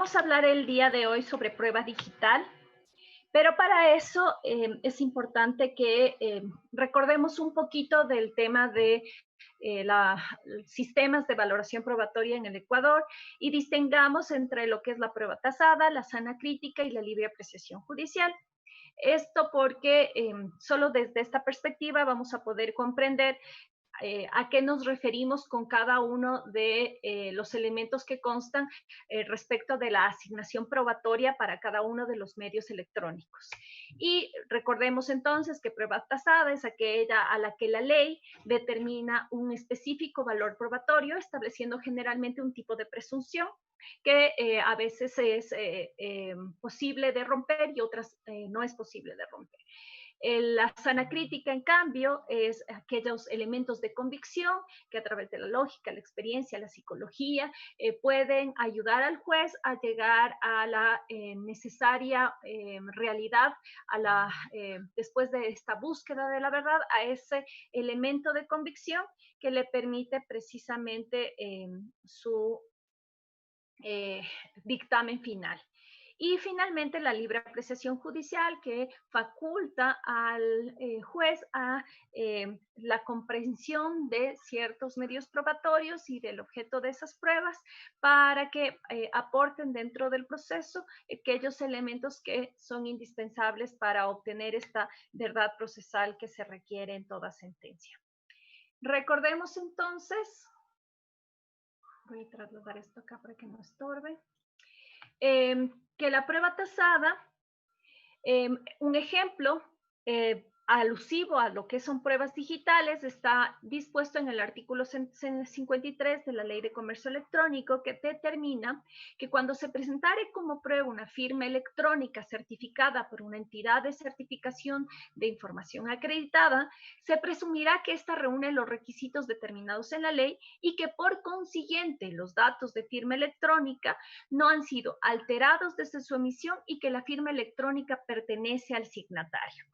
vamos a hablar el día de hoy sobre prueba digital, pero para eso es importante que recordemos un poquito del tema de sistemas de valoración probatoria en el Ecuador y distingamos entre lo que es la prueba tasada, la sana crítica y la libre apreciación judicial. Esto porque solo desde esta perspectiva vamos a poder comprender a qué nos referimos con cada uno de los elementos que constan respecto de la asignación probatoria para cada uno de los medios electrónicos. Y recordemos entonces que prueba tasada es aquella a la que la ley determina un específico valor probatorio, estableciendo generalmente un tipo de presunción que a veces es posible de romper y otras no es posible de romper. La sana crítica, en cambio, es aquellos elementos de convicción que a través de la lógica, la experiencia, la psicología, pueden ayudar al juez a llegar a la necesaria realidad, después de esta búsqueda de la verdad, a ese elemento de convicción que le permite precisamente su dictamen final. Y finalmente la libre apreciación judicial que faculta al juez a la comprensión de ciertos medios probatorios y del objeto de esas pruebas para que aporten dentro del proceso aquellos elementos que son indispensables para obtener esta verdad procesal que se requiere en toda sentencia. Recordemos entonces, voy a trasladar esto acá para que no estorbe, que la prueba tasada, un ejemplo alusivo a lo que son pruebas digitales, está dispuesto en el artículo 53 de la Ley de Comercio Electrónico, que determina que cuando se presentare como prueba una firma electrónica certificada por una entidad de certificación de información acreditada, se presumirá que ésta reúne los requisitos determinados en la ley y que por consiguiente los datos de firma electrónica no han sido alterados desde su emisión y que la firma electrónica pertenece al signatario.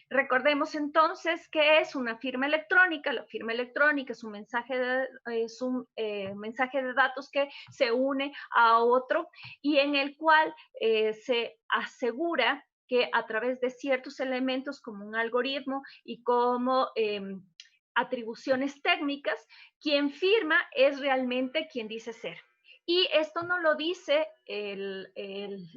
Recordemos entonces qué es una firma electrónica. La firma electrónica es un mensaje de datos que se une a otro y en el cual se asegura que a través de ciertos elementos como un algoritmo y como atribuciones técnicas, quien firma es realmente quien dice ser. Y esto no lo dice el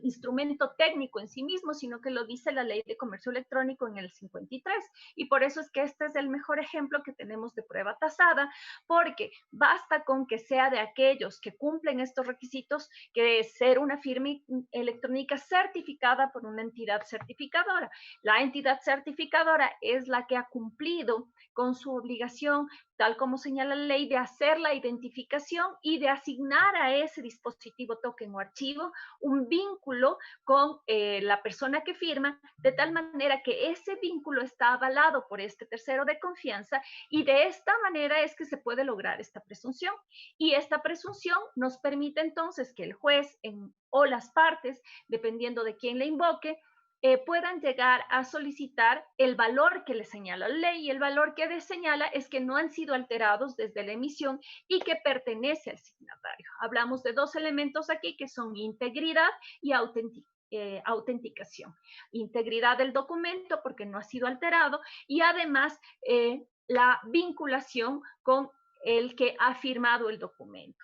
instrumento técnico en sí mismo, sino que lo dice la Ley de Comercio Electrónico en el 53. Y por eso es que este es el mejor ejemplo que tenemos de prueba tasada, porque basta con que sea de aquellos que cumplen estos requisitos, que es ser una firma electrónica certificada por una entidad certificadora. La entidad certificadora es la que ha cumplido con su obligación, tal como señala la ley, de hacer la identificación y de asignar a ese dispositivo, token o archivo un vínculo con la persona que firma, de tal manera que ese vínculo está avalado por este tercero de confianza y de esta manera es que se puede lograr esta presunción. Y esta presunción nos permite entonces que el juez o las partes, dependiendo de quién le invoque, puedan llegar a solicitar el valor que le señala la ley, y el valor que señala es que no han sido alterados desde la emisión y que pertenece al signatario. Hablamos de dos elementos aquí que son integridad y autenticación. Integridad del documento porque no ha sido alterado y además la vinculación con el que ha firmado el documento.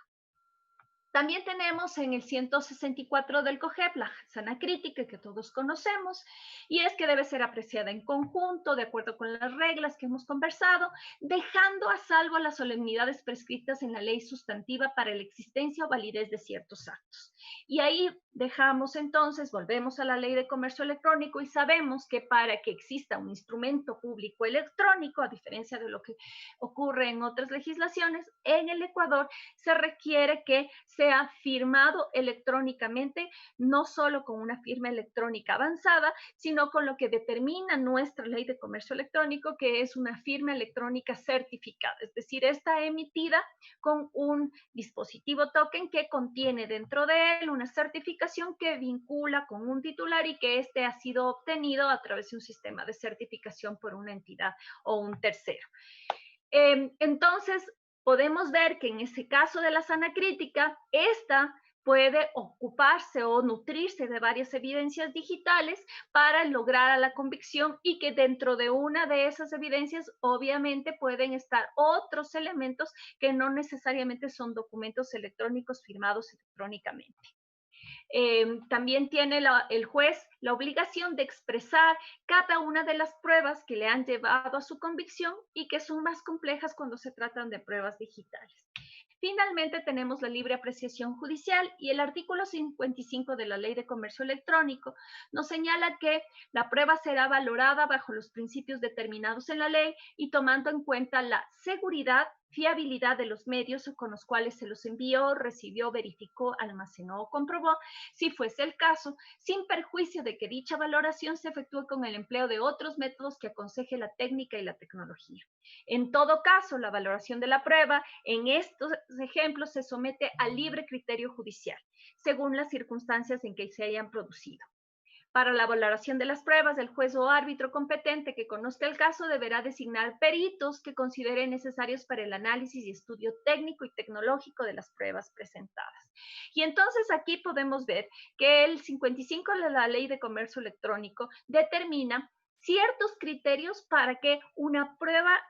También tenemos en el 164 del COGEP la sana crítica que todos conocemos, y es que debe ser apreciada en conjunto, de acuerdo con las reglas que hemos conversado, dejando a salvo las solemnidades prescritas en la ley sustantiva para la existencia o validez de ciertos actos. Y ahí dejamos entonces, volvemos a la Ley de Comercio Electrónico y sabemos que para que exista un instrumento público electrónico, a diferencia de lo que ocurre en otras legislaciones, en el Ecuador se requiere que sea firmado electrónicamente, no solo con una firma electrónica avanzada, sino con lo que determina nuestra Ley de Comercio Electrónico, que es una firma electrónica certificada, es decir, está emitida con un dispositivo token que contiene dentro de él una certificación que vincula con un titular y que este ha sido obtenido a través de un sistema de certificación por una entidad o un tercero. Entonces, podemos ver que en ese caso de la sana crítica, esta puede ocuparse o nutrirse de varias evidencias digitales para lograr a la convicción y que dentro de una de esas evidencias obviamente pueden estar otros elementos que no necesariamente son documentos electrónicos firmados electrónicamente. También tiene el juez la obligación de expresar cada una de las pruebas que le han llevado a su convicción y que son más complejas cuando se tratan de pruebas digitales. Finalmente, tenemos la libre apreciación judicial y el artículo 55 de la Ley de Comercio Electrónico nos señala que la prueba será valorada bajo los principios determinados en la ley y tomando en cuenta la seguridad, fiabilidad de los medios con los cuales se los envió, recibió, verificó, almacenó o comprobó, si fuese el caso, sin perjuicio de que dicha valoración se efectúe con el empleo de otros métodos que aconseje la técnica y la tecnología. En todo caso, la valoración de la prueba en estos ejemplos se somete al libre criterio judicial, según las circunstancias en que se hayan producido. Para la valoración de las pruebas, el juez o árbitro competente que conozca el caso deberá designar peritos que considere necesarios para el análisis y estudio técnico y tecnológico de las pruebas presentadas. Y entonces aquí podemos ver que el 55 de la Ley de Comercio Electrónico determina ciertos criterios para que una prueba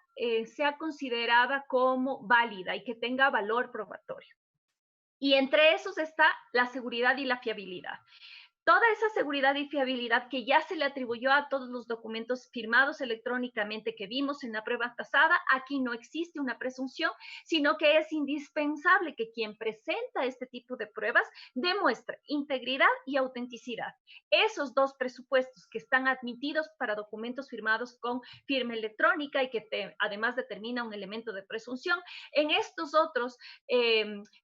sea considerada como válida y que tenga valor probatorio. Y entre esos está la seguridad y la fiabilidad. Toda esa seguridad y fiabilidad que ya se le atribuyó a todos los documentos firmados electrónicamente que vimos en la prueba pasada, aquí no existe una presunción, sino que es indispensable que quien presenta este tipo de pruebas demuestre integridad y autenticidad. Esos dos presupuestos que están admitidos para documentos firmados con firma electrónica y que además determina un elemento de presunción, en estos otros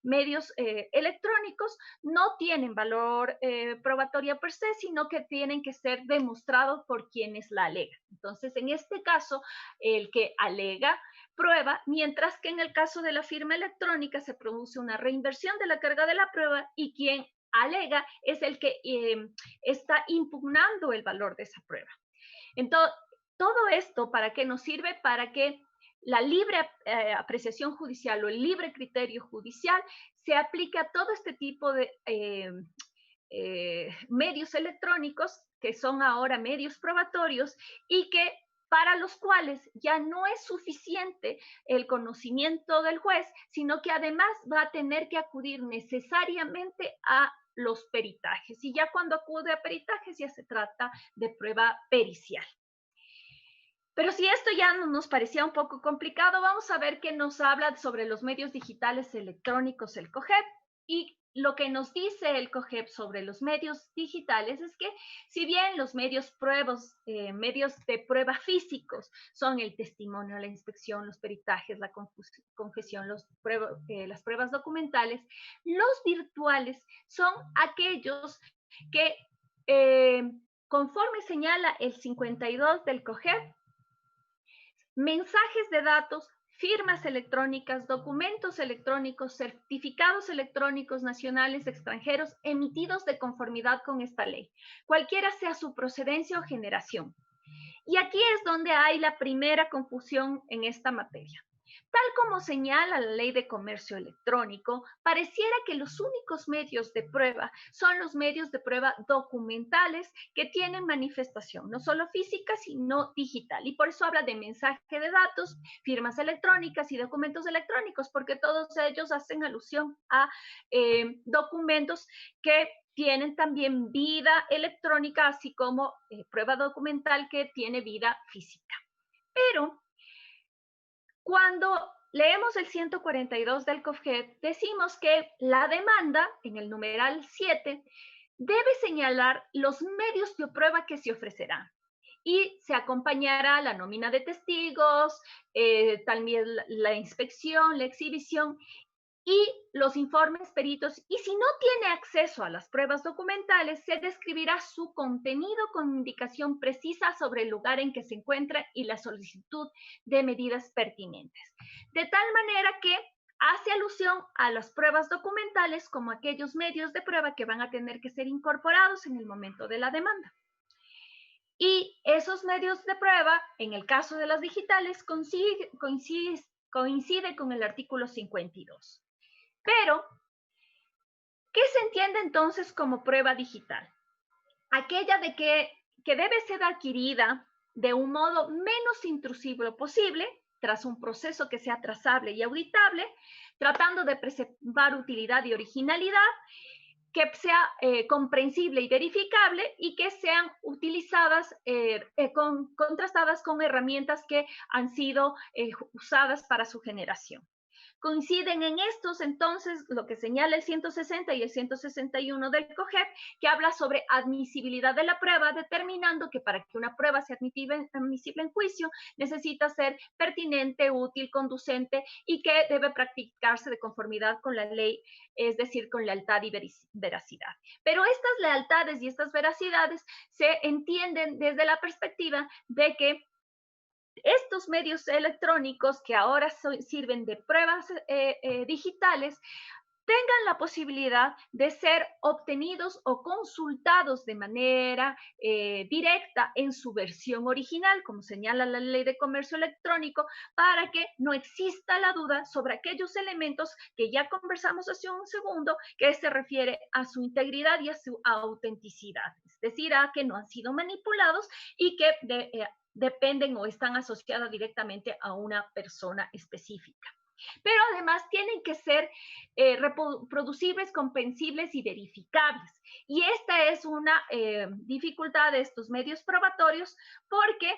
medios electrónicos no tienen valor probatoria per se, sino que tienen que ser demostrados por quienes la alegan. Entonces, en este caso, el que alega prueba, mientras que en el caso de la firma electrónica se produce una reinversión de la carga de la prueba y quien alega es el que está impugnando el valor de esa prueba. Entonces, todo esto, ¿para qué nos sirve? Para que la libre apreciación judicial o el libre criterio judicial se aplique a todo este tipo de medios electrónicos que son ahora medios probatorios y que para los cuales ya no es suficiente el conocimiento del juez, sino que además va a tener que acudir necesariamente a los peritajes. Y ya cuando acude a peritajes ya se trata de prueba pericial. Pero si esto ya nos parecía un poco complicado, vamos a ver qué nos habla sobre los medios digitales electrónicos, el COGEP. Y lo que nos dice el COGEP sobre los medios digitales es que si bien los medios de prueba físicos son el testimonio, la inspección, los peritajes, la confesión, las pruebas documentales, los virtuales son aquellos que, conforme señala el 52 del COGEP, mensajes de datos, firmas electrónicas, documentos electrónicos, certificados electrónicos nacionales extranjeros emitidos de conformidad con esta ley, cualquiera sea su procedencia o generación. Y aquí es donde hay la primera confusión en esta materia. Tal como señala la Ley de Comercio Electrónico, pareciera que los únicos medios de prueba son los medios de prueba documentales que tienen manifestación, no solo física, sino digital. Y por eso habla de mensaje de datos, firmas electrónicas y documentos electrónicos, porque todos ellos hacen alusión a documentos que tienen también vida electrónica, así como prueba documental que tiene vida física. Pero cuando leemos el 142 del COGEP, decimos que la demanda, en el numeral 7, debe señalar los medios de prueba que se ofrecerán y se acompañará la nómina de testigos, también la inspección, la exhibición y los informes peritos. Y si no tiene acceso a las pruebas documentales, se describirá su contenido con indicación precisa sobre el lugar en que se encuentra y la solicitud de medidas pertinentes. De tal manera que hace alusión a las pruebas documentales como aquellos medios de prueba que van a tener que ser incorporados en el momento de la demanda. Y esos medios de prueba, en el caso de las digitales, coincide con el artículo 52. Pero ¿Qué se entiende entonces como prueba digital? Aquella que debe ser adquirida de un modo menos intrusivo posible, tras un proceso que sea trazable y auditable, tratando de preservar utilidad y originalidad, que sea comprensible y verificable y que sean utilizadas, contrastadas con herramientas que han sido usadas para su generación. Coinciden en estos, entonces, lo que señala el 160 y el 161 del COGEP, que habla sobre admisibilidad de la prueba, determinando que para que una prueba sea admisible en juicio, necesita ser pertinente, útil, conducente y que debe practicarse de conformidad con la ley, es decir, con lealtad y veracidad. Pero estas lealtades y estas veracidades se entienden desde la perspectiva de que estos medios electrónicos que ahora sirven de pruebas digitales tengan la posibilidad de ser obtenidos o consultados de manera directa en su versión original, como señala la Ley de Comercio Electrónico, para que no exista la duda sobre aquellos elementos que ya conversamos hace un segundo, que se refiere a su integridad y a su autenticidad, es decir, a que no han sido manipulados y que dependen o están asociadas directamente a una persona específica. Pero además tienen que ser reproducibles, comprensibles y verificables. Y esta es una dificultad de estos medios probatorios porque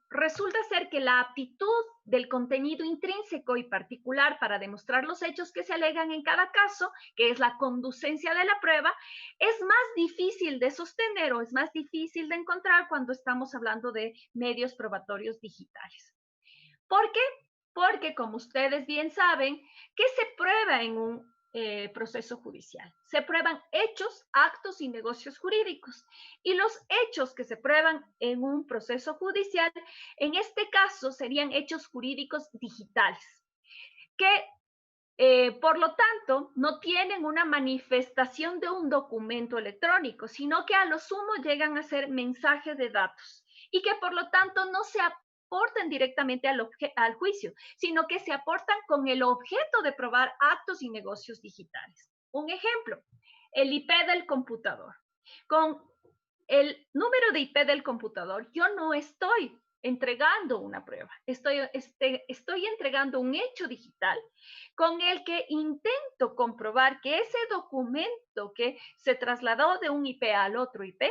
resulta ser que la aptitud del contenido intrínseco y particular para demostrar los hechos que se alegan en cada caso, que es la conducencia de la prueba, es más difícil de sostener o es más difícil de encontrar cuando estamos hablando de medios probatorios digitales. ¿Por qué? Porque, como ustedes bien saben, ¿qué se prueba en un proceso judicial? Se prueban hechos, actos y negocios jurídicos. Y los hechos que se prueban en un proceso judicial, en este caso, serían hechos jurídicos digitales, que por lo tanto, no tienen una manifestación de un documento electrónico, sino que a lo sumo llegan a ser mensajes de datos y que por lo tanto no se aportan directamente al juicio, sino que se aportan con el objeto de probar actos y negocios digitales. Un ejemplo, el IP del computador. Con el número de IP del computador, yo no estoy entregando una prueba, estoy entregando un hecho digital con el que intento comprobar que ese documento que se trasladó de un IP al otro IP,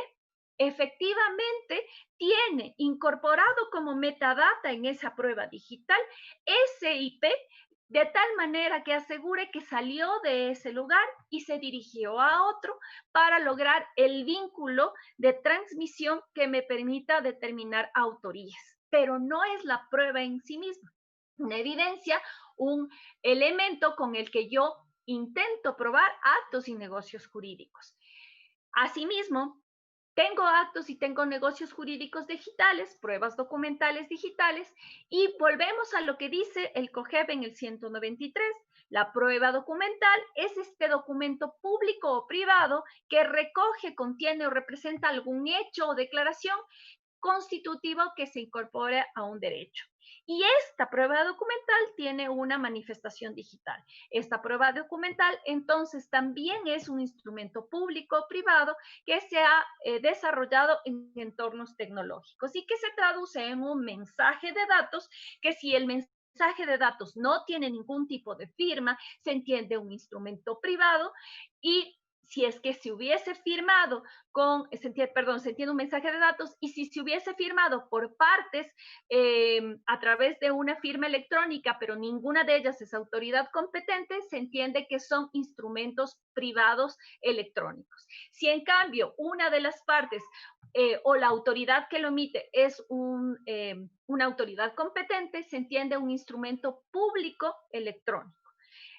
efectivamente tiene incorporado como metadata en esa prueba digital ese IP de tal manera que asegure que salió de ese lugar y se dirigió a otro para lograr el vínculo de transmisión que me permita determinar autorías. Pero no es la prueba en sí misma. Una evidencia, un elemento con el que yo intento probar actos y negocios jurídicos. Asimismo, tengo actos y tengo negocios jurídicos digitales, pruebas documentales digitales, y volvemos a lo que dice el COGEB en el 193. La prueba documental es este documento público o privado que recoge, contiene o representa algún hecho o declaración constitutivo que se incorpore a un derecho. Y esta prueba documental tiene una manifestación digital. Esta prueba documental entonces también es un instrumento público o privado que se ha desarrollado en entornos tecnológicos y que se traduce en un mensaje de datos que si el mensaje de datos no tiene ningún tipo de firma, se entiende un instrumento privado y si es que se hubiese firmado se entiende un mensaje de datos y si se hubiese firmado por partes a través de una firma electrónica, pero ninguna de ellas es autoridad competente, se entiende que son instrumentos privados electrónicos. Si en cambio una de las partes o la autoridad que lo emite es una autoridad competente, se entiende un instrumento público electrónico.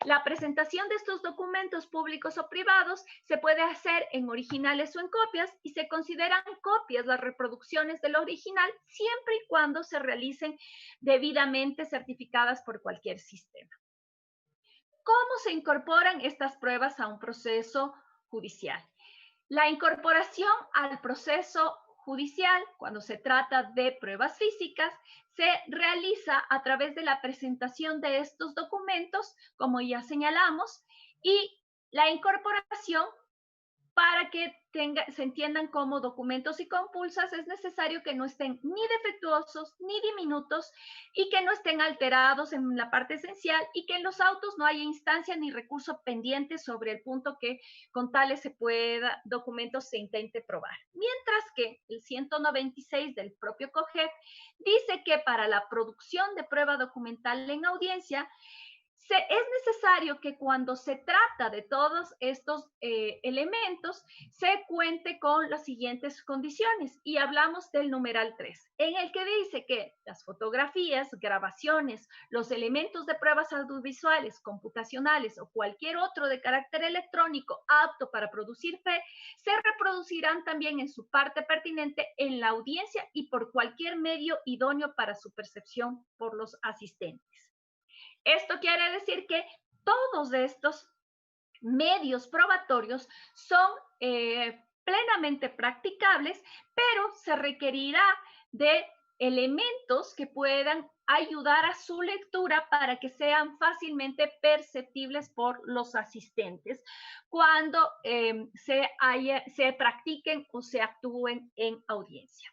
La presentación de estos documentos públicos o privados se puede hacer en originales o en copias y se consideran copias las reproducciones del original siempre y cuando se realicen debidamente certificadas por cualquier sistema. ¿Cómo se incorporan estas pruebas a un proceso judicial? La incorporación al proceso judicial, cuando se trata de pruebas físicas, se realiza a través de la presentación de estos documentos, como ya señalamos, y La incorporación, para que se entiendan como documentos y compulsas, es necesario que no estén ni defectuosos ni diminutos y que no estén alterados en la parte esencial y que en los autos no haya instancia ni recurso pendiente sobre el punto que con tales documentos se intente probar. Mientras que el 196 del propio COGEP dice que para la producción de prueba documental en audiencia, es necesario que cuando se trata de todos estos elementos se cuente con las siguientes condiciones, y hablamos del numeral 3, en el que dice que las fotografías, grabaciones, los elementos de pruebas audiovisuales, computacionales o cualquier otro de carácter electrónico apto para producir fe se reproducirán también en su parte pertinente en la audiencia y por cualquier medio idóneo para su percepción por los asistentes. Esto quiere decir que todos estos medios probatorios son plenamente practicables, pero se requerirá de elementos que puedan ayudar a su lectura para que sean fácilmente perceptibles por los asistentes cuando se practiquen o se actúen en audiencia.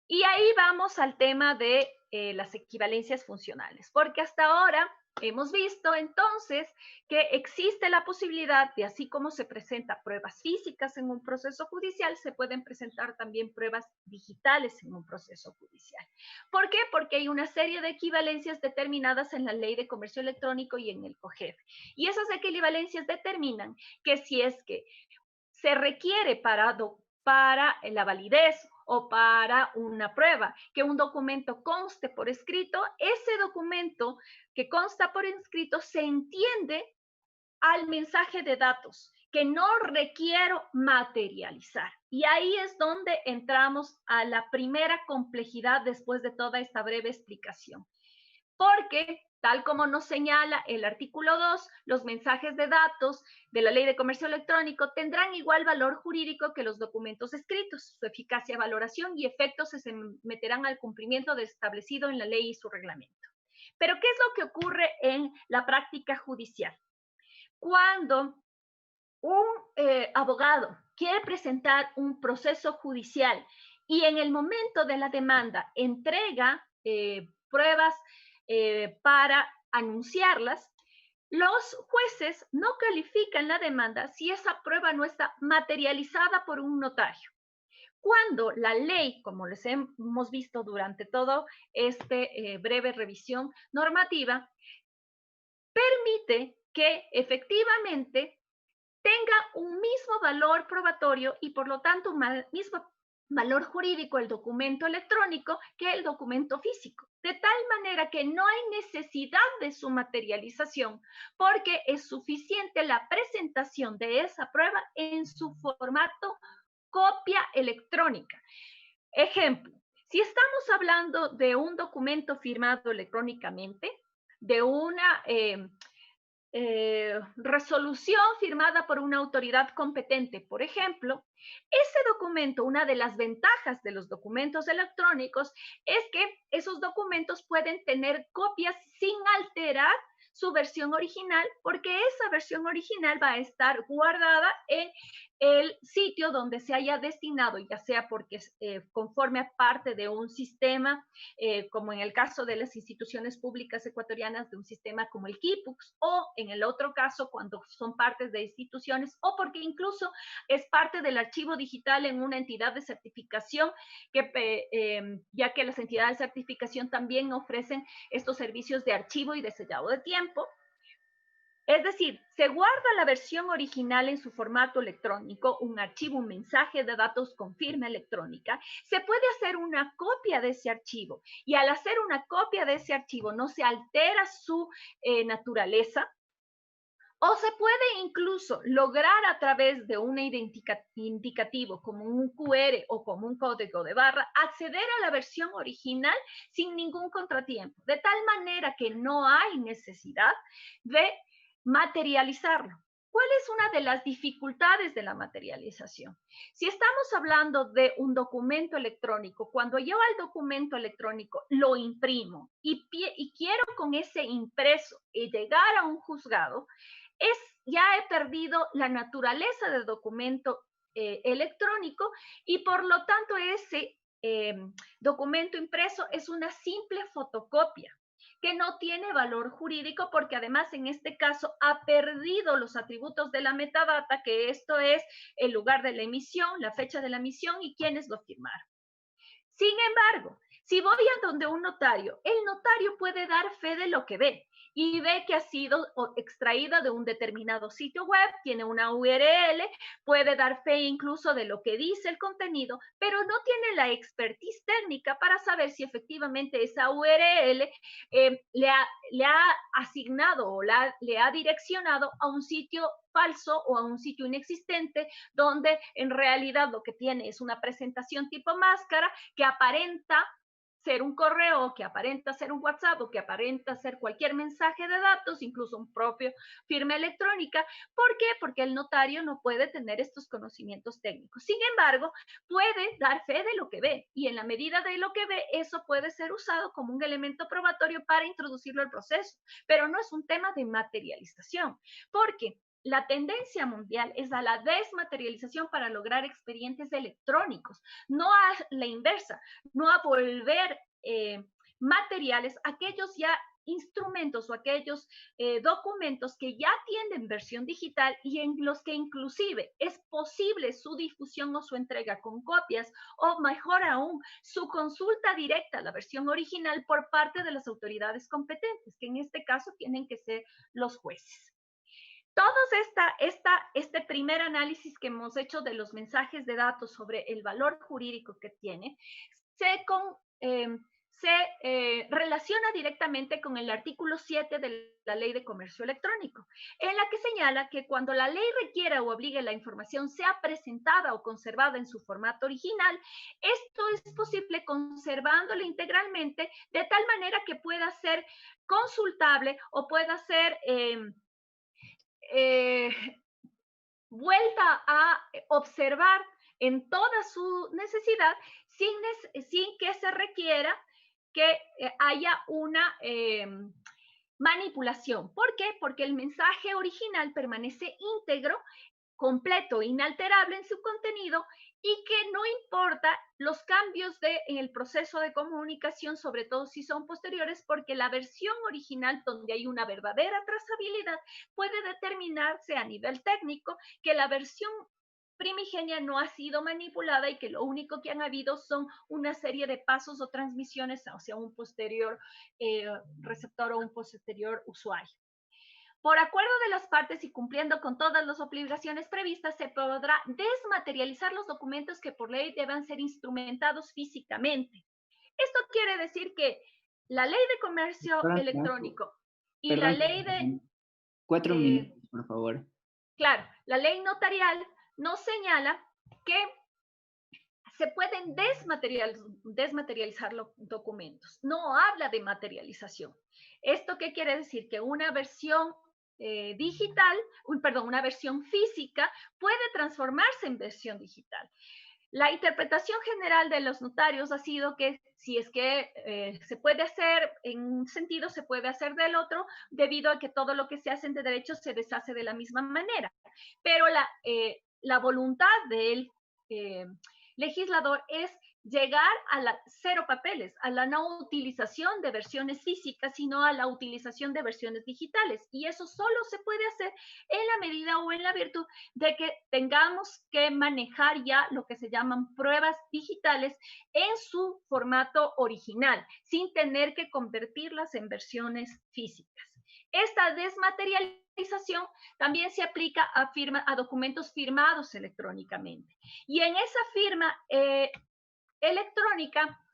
Y ahí vamos al tema de las equivalencias funcionales, porque hasta ahora hemos visto entonces que existe la posibilidad de, así como se presentan pruebas físicas en un proceso judicial, se pueden presentar también pruebas digitales en un proceso judicial. ¿Por qué? Porque hay una serie de equivalencias determinadas en la Ley de Comercio Electrónico y en el COGEF. Y esas equivalencias determinan que si es que se requiere para la validez o para una prueba que un documento conste por escrito, ese documento que consta por escrito se entiende al mensaje de datos que no requiero materializar. Y ahí es donde entramos a la primera complejidad después de toda esta breve explicación. Porque, tal como nos señala el artículo 2, los mensajes de datos de la Ley de Comercio Electrónico tendrán igual valor jurídico que los documentos escritos. Su eficacia, valoración y efectos se someterán al cumplimiento establecido en la ley y su reglamento. Pero, ¿qué es lo que ocurre en la práctica judicial? Cuando un abogado quiere presentar un proceso judicial y en el momento de la demanda entrega pruebas para anunciarlas, los jueces no califican la demanda si esa prueba no está materializada por un notario. Cuando la ley, como les hemos visto durante todo este breve revisión normativa, permite que efectivamente tenga un mismo valor probatorio y por lo tanto un mismo valor jurídico el documento electrónico que el documento físico, de tal manera que no hay necesidad de su materialización porque es suficiente la presentación de esa prueba en su formato copia electrónica. Ejemplo, si estamos hablando de un documento firmado electrónicamente, de una resolución firmada por una autoridad competente, por ejemplo, ese documento, una de las ventajas de los documentos electrónicos es que esos documentos pueden tener copias sin alterar su versión original, porque esa versión original va a estar guardada en el sitio donde se haya destinado, ya sea porque conforme parte de un sistema, como en el caso de las instituciones públicas ecuatorianas, de un sistema como el KIPUX, o en el otro caso, cuando son partes de instituciones, o porque incluso es parte del archivo digital en una entidad de certificación, ya que las entidades de certificación también ofrecen estos servicios de archivo y de sellado de tiempo. Es decir, se guarda la versión original en su formato electrónico, un archivo, un mensaje de datos con firma electrónica. Se puede hacer una copia de ese archivo y al hacer una copia de ese archivo no se altera su naturaleza. O se puede incluso lograr a través de un indicativo como un QR o como un código de barra acceder a la versión original sin ningún contratiempo, de tal manera que no hay necesidad de materializarlo. ¿Cuál es una de las dificultades de la materialización? Si estamos hablando de un documento electrónico, cuando yo al documento electrónico lo imprimo y quiero con ese impreso llegar a un juzgado, ya he perdido la naturaleza del documento electrónico y por lo tanto ese documento impreso es una simple fotocopia que no tiene valor jurídico porque además en este caso ha perdido los atributos de la metadata, que esto es el lugar de la emisión, la fecha de la emisión y quiénes lo firmaron. Sin embargo, si voy a donde un notario, el notario puede dar fe de lo que ve y ve que ha sido extraída de un determinado sitio web, tiene una URL, puede dar fe incluso de lo que dice el contenido, pero no tiene la expertise técnica para saber si efectivamente esa URL le ha asignado o le ha direccionado a un sitio falso o a un sitio inexistente, donde en realidad lo que tiene es una presentación tipo máscara que aparenta ser un correo, que aparenta ser un WhatsApp o que aparenta ser cualquier mensaje de datos, incluso un propio firma electrónica. ¿Por qué? Porque el notario no puede tener estos conocimientos técnicos. Sin embargo, puede dar fe de lo que ve y en la medida de lo que ve, eso puede ser usado como un elemento probatorio para introducirlo al proceso, pero no es un tema de materialización, porque la tendencia mundial es a la desmaterialización para lograr expedientes electrónicos, no a la inversa, no a volver materiales aquellos ya instrumentos o aquellos documentos que ya tienen versión digital y en los que inclusive es posible su difusión o su entrega con copias o mejor aún su consulta directa a la versión original por parte de las autoridades competentes, que en este caso tienen que ser los jueces. Este primer análisis que hemos hecho de los mensajes de datos sobre el valor jurídico que tiene, se relaciona directamente con el artículo 7 de la Ley de Comercio Electrónico, en la que señala que cuando la ley requiera o obligue la información sea presentada o conservada en su formato original, esto es posible conservándola integralmente de tal manera que pueda ser consultable o pueda ser eh, vuelta a observar en toda su necesidad sin que se requiera que haya una manipulación. ¿Por qué? Porque el mensaje original permanece íntegro, completo, inalterable en su contenido y que no importa los cambios en el proceso de comunicación, sobre todo si son posteriores, porque la versión original, donde hay una verdadera trazabilidad, puede determinarse a nivel técnico que la versión primigenia no ha sido manipulada y que lo único que han habido son una serie de pasos o transmisiones hacia un posterior receptor o un posterior usuario. Por acuerdo de las partes y cumpliendo con todas las obligaciones previstas, se podrá desmaterializar los documentos que por ley deban ser instrumentados físicamente. Esto quiere decir que la ley de comercio electrónico y la ley de... 4 minutos, por favor. Claro, la ley notarial nos señala que se pueden desmaterializar los documentos. No habla de materialización. ¿Esto qué quiere decir? Que una versión digital, una versión física puede transformarse en versión digital. La interpretación general de los notarios ha sido que si es que se puede hacer en un sentido, se puede hacer del otro, debido a que todo lo que se hace de derecho se deshace de la misma manera. Pero la voluntad del legislador es llegar a la cero papeles, a la no utilización de versiones físicas, sino a la utilización de versiones digitales. Y eso solo se puede hacer en la medida o en la virtud de que tengamos que manejar ya lo que se llaman pruebas digitales en su formato original, sin tener que convertirlas en versiones físicas. Esta desmaterialización también se aplica a documentos firmados electrónicamente. Y en esa firma electrónica,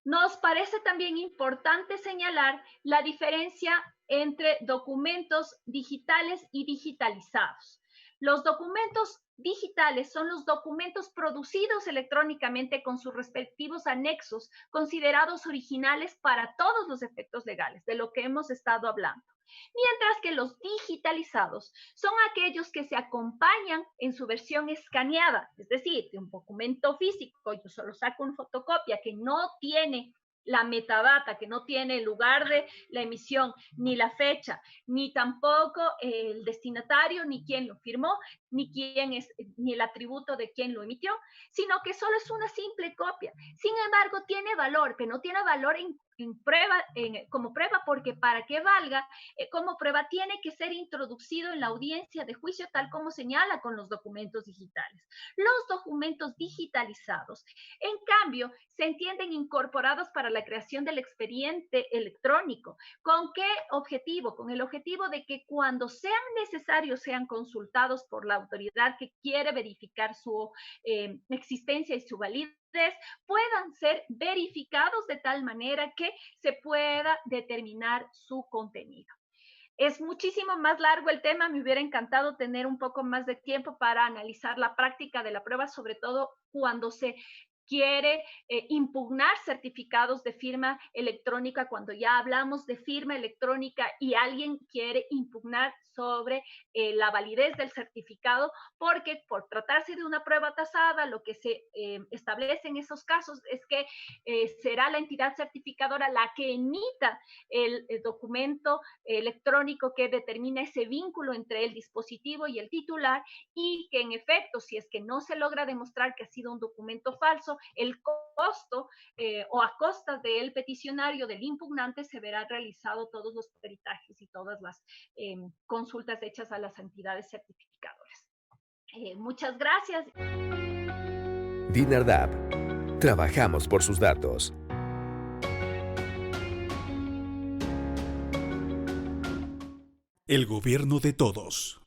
nos parece también importante señalar la diferencia entre documentos digitales y digitalizados. Los documentos digitales son los documentos producidos electrónicamente con sus respectivos anexos, considerados originales para todos los efectos legales, de lo que hemos estado hablando. Mientras que los digitalizados son aquellos que se acompañan en su versión escaneada, es decir, de un documento físico, yo solo saco una fotocopia que no tiene la metadata, que no tiene el lugar de la emisión, ni la fecha, ni tampoco el destinatario, ni quién lo firmó, ni ni el atributo de quién lo emitió, sino que solo es una simple copia. Sin embargo, tiene valor, pero no tiene valor como prueba, porque para que valga como prueba tiene que ser introducido en la audiencia de juicio, tal como señala con los documentos digitales. Los documentos digitalizados, en cambio, se entienden incorporados para la creación del expediente electrónico. ¿Con qué objetivo? Con el objetivo de que cuando sean necesarios sean consultados por la autoridad que quiere verificar su existencia y su validez, puedan ser verificados de tal manera que se pueda determinar su contenido. Es muchísimo más largo el tema, me hubiera encantado tener un poco más de tiempo para analizar la práctica de la prueba, sobre todo cuando se quiere impugnar certificados de firma electrónica, cuando ya hablamos de firma electrónica y alguien quiere impugnar sobre la validez del certificado, porque por tratarse de una prueba tasada, lo que se establece en esos casos es que será la entidad certificadora la que emita el documento electrónico que determina ese vínculo entre el dispositivo y el titular, y que en efecto, si es que no se logra demostrar que ha sido un documento falso, el costo o a costas del peticionario, del impugnante, se verá realizado todos los peritajes y todas las consultas hechas a las entidades certificadoras. Muchas gracias. Dinardap. Trabajamos por sus datos. El gobierno de todos.